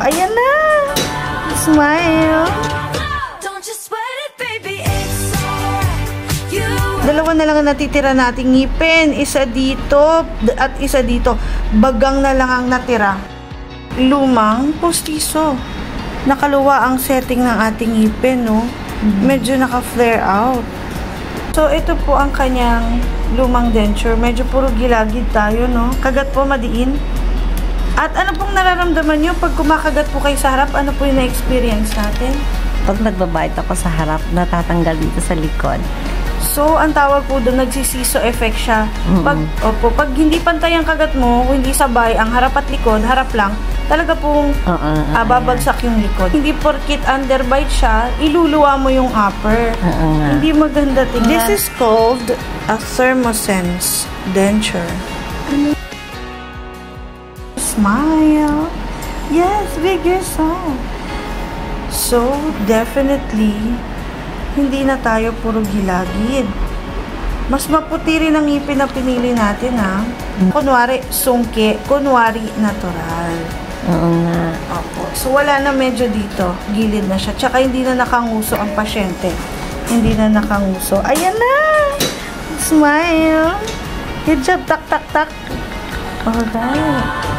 Ayan na! Smile! Dalawa na lang ang natitira nating ngipin. Isa dito at isa dito. Bagang na lang ang natira. Lumang postiso. Nakaluwa ang setting ng ating ngipin, no? Medyo naka-flare out. So, ito po ang kanyang lumang denture. Medyo puro gilagid tayo, no? Kagat po, madiin. At ano pong nararamdaman nyo pag kumakagat po kayo sa harap? Ano po yung na-experience natin? Pag nagbabite ako sa harap, natatanggal dito sa likod. So, ang tawag po doon, nagsisiso effect siya. Pag hindi pantay ang kagat mo, hindi sabay, ang harap at likod, harap lang, talaga pong babagsak yung likod. Hindi porkit underbite siya, iluluwa mo yung upper. Hindi maganda tingnan. This is called a thermosense denture. Smile. Yes, bigger smile. So, definitely, hindi na tayo puro gilagid. Mas maputi rin ang ngipin na pinili natin, ha? Kunwari, sungke. Kunwari, natural. Oo nga. Opo. So, wala na medyo dito. Gilid na siya. Tsaka, hindi na nakanguso ang pasyente. Hindi na nakanguso. Ayan na! Smile! Good job. Tak, tak, tak. Alright.